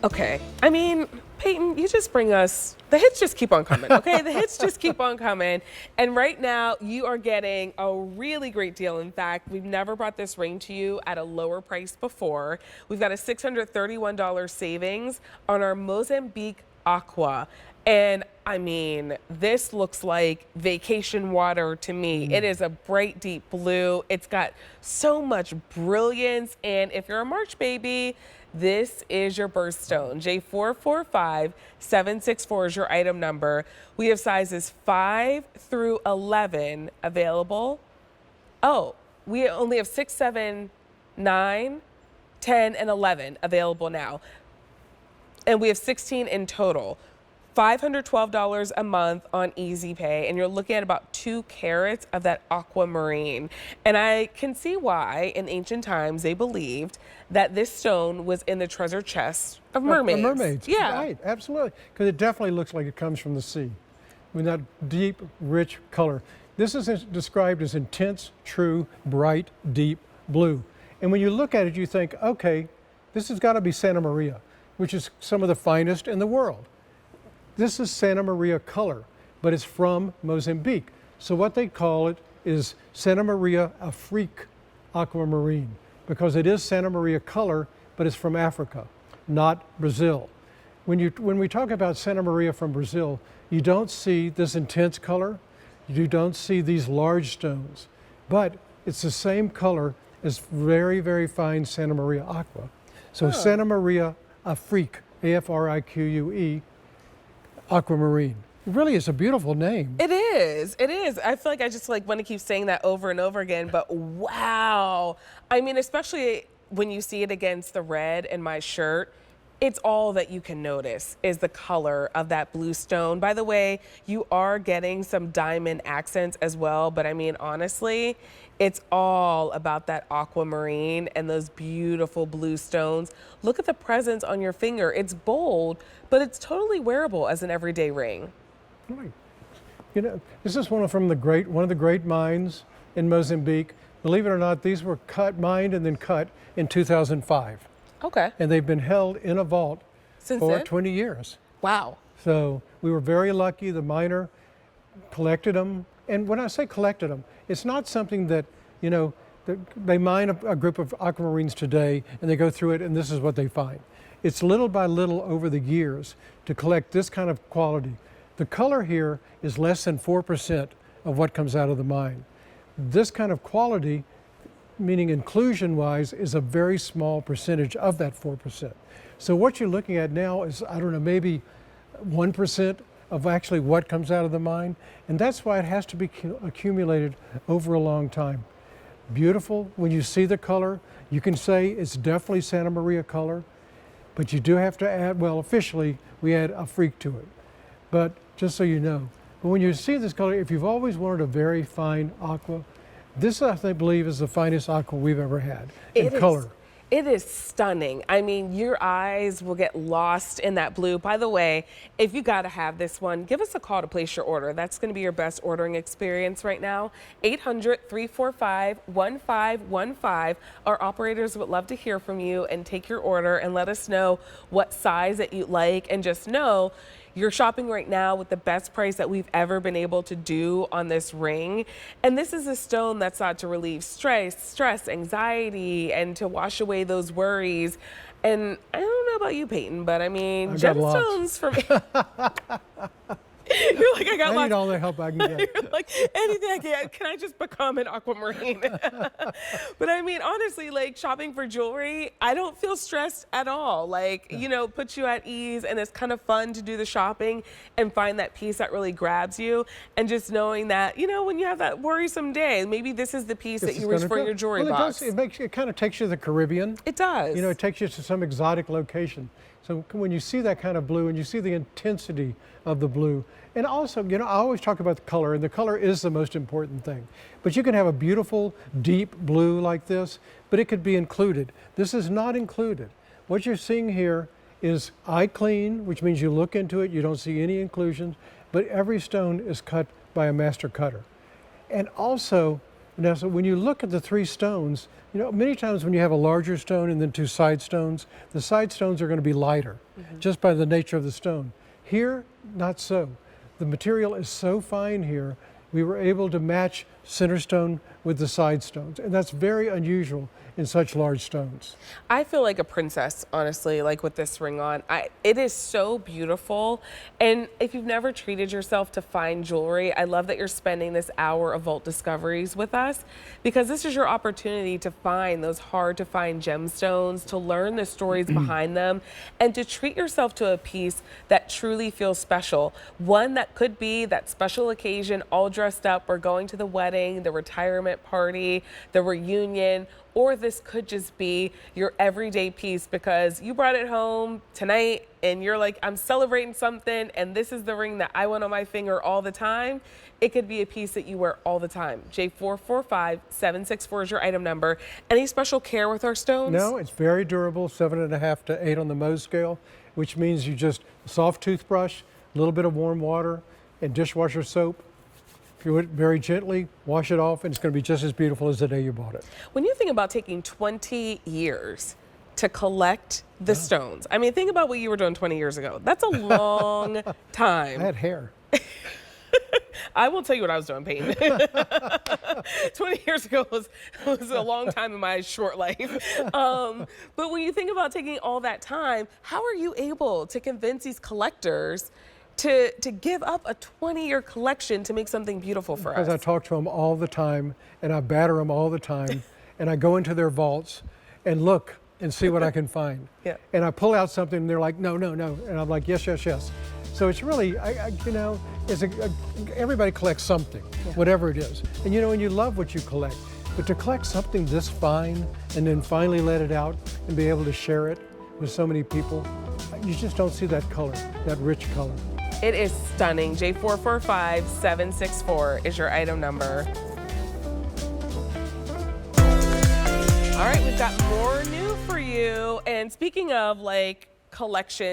Okay. I mean, Peyton, you just bring us, the hits just keep on coming, okay? The hits just keep on coming. And right now, you are getting a really great deal. In fact, we've never brought this ring to you at a lower price before. We've got a $631 savings on our Mozambique Aqua. And I mean, this looks like vacation water to me. It is a bright, deep blue. It's got so much brilliance. And if you're a March baby, this is your birthstone. J445764 is your item number. We have sizes 5 through 11 available. Oh, we only have 6, 7, 9, 10, and 11 available now. And we have 16 in total. $512 a month on Easy Pay, and you're looking at about 2 carats of that aquamarine. And I can see why in ancient times they believed that this stone was in the treasure chest of mermaids. Mermaids, yeah. Right, absolutely. Because it definitely looks like it comes from the sea with that deep, rich color. This is described as intense, true, bright, deep blue. And when you look at it, you think, okay, this has got to be Santa Maria, which is some of the finest in the world. This is Santa Maria color, but it's from Mozambique. So what they call it is Santa Maria Afrique aquamarine, because it is Santa Maria color, but it's from Africa, not Brazil. When we talk about Santa Maria from Brazil, you don't see this intense color, you don't see these large stones, but it's the same color as very, very fine Santa Maria aqua. So Santa Maria Afrique, A-F-R-I-Q-U-E, aquamarine. It really is a beautiful name. It is. It is. I feel like I just want to keep saying that over and over again, but wow. I mean, especially when you see it against the red in my shirt, it's all that you can notice is the color of that blue stone. By the way, you are getting some diamond accents as well, but I mean, honestly, it's all about that aquamarine and those beautiful blue stones. Look at the presence on your finger. It's bold, but it's totally wearable as an everyday ring. Right. You know, this is one of the great mines in Mozambique. Believe it or not, these were mined and then cut in 2005. Okay. And they've been held in a vault Since for then? 20 years. Wow. So we were very lucky. The miner collected them. And when I say collected them, it's not something that, you know, they mine a group of aquamarines today and they go through it and this is what they find. It's little by little over the years to collect this kind of quality. The color here is less than 4% of what comes out of the mine. This kind of quality, meaning inclusion-wise, is a very small percentage of that 4%. So what you're looking at now is, I don't know, maybe 1% of actually what comes out of the mine, and that's why it has to be accumulated over a long time. Beautiful. When you see the color, you can say it's definitely Santa Maria color, but you do have to add, well, officially, we add a freak to it. But just so you know, but when you see this color, if you've always wanted a very fine aqua, this, I believe, is the finest aqua we've ever had in color. It is stunning. I mean, your eyes will get lost in that blue. By the way, if you got to have this one, give us a call to place your order. That's going to be your best ordering experience right now. 800-345-1515. Our operators would love to hear from you and take your order and let us know what size that you like. And just know you're shopping right now with the best price that we've ever been able to do on this ring. And this is a stone that's thought to relieve stress, anxiety, and to wash away those worries. And I don't know about you, Peyton, but I mean, gemstones for me. You're like, I need all the help I can get. You're like, anything I can. Can I just become an aquamarine? But I mean, honestly, like shopping for jewelry, I don't feel stressed at all. Like, you know, puts you at ease, and it's kind of fun to do the shopping and find that piece that really grabs you. And just knowing that, you know, when you have that worrisome day, maybe this is the piece that you reach for in your jewelry box. It kind of takes you to the Caribbean. It does. You know, it takes you to some exotic location. So when you see that kind of blue and you see the intensity of the blue, and also, you know, I always talk about the color, and the color is the most important thing. But you can have a beautiful, deep blue like this, but it could be included. This is not included. What you're seeing here is eye clean, which means you look into it, you don't see any inclusions, but every stone is cut by a master cutter. And also, Now, so when you look at the 3 stones, you know, many times when you have a larger stone and then 2 side stones, the side stones are going to be lighter just by the nature of the stone. Here, not so. The material is so fine here, we were able to match center stone with the side stones, and that's very unusual in such large stones. I feel like a princess, honestly, like with this ring on. It is so beautiful. And if you've never treated yourself to fine jewelry, I love that you're spending this hour of Vault Discoveries with us, because this is your opportunity to find those hard to find gemstones, to learn the stories behind them, and to treat yourself to a piece that truly feels special. One that could be that special occasion, all dressed up, or going to the wedding, the retirement party, the reunion, or this could just be your everyday piece because you brought it home tonight and you're like, I'm celebrating something and this is the ring that I want on my finger all the time. It could be a piece that you wear all the time. J445764 is your item number. Any special care with our stones? No, it's very durable, 7.5 to 8 on the Mohs scale, which means you just soft toothbrush, a little bit of warm water, and dishwasher soap. If you do it very gently, wash it off, and it's going to be just as beautiful as the day you bought it. When you think about taking 20 years to collect the stones, I mean, think about what you were doing 20 years ago. That's a long time. I had hair. I will tell you what I was doing, Peyton. 20 years ago was a long time in my short life. But when you think about taking all that time, how are you able to convince these collectors to give up a 20-year collection to make something beautiful for us? Because I talk to them all the time, and I batter them all the time, and I go into their vaults and look and see what I can find. Yeah. And I pull out something, and they're like, no, no, no. And I'm like, yes, yes, yes. So it's really, you know, everybody collects something, whatever it is. And you know, and you love what you collect. But to collect something this fine and then finally let it out and be able to share it with so many people, you just don't see that color, that rich color. It is stunning. J445764 is your item number. All right, we've got more new for you. And speaking of like collection,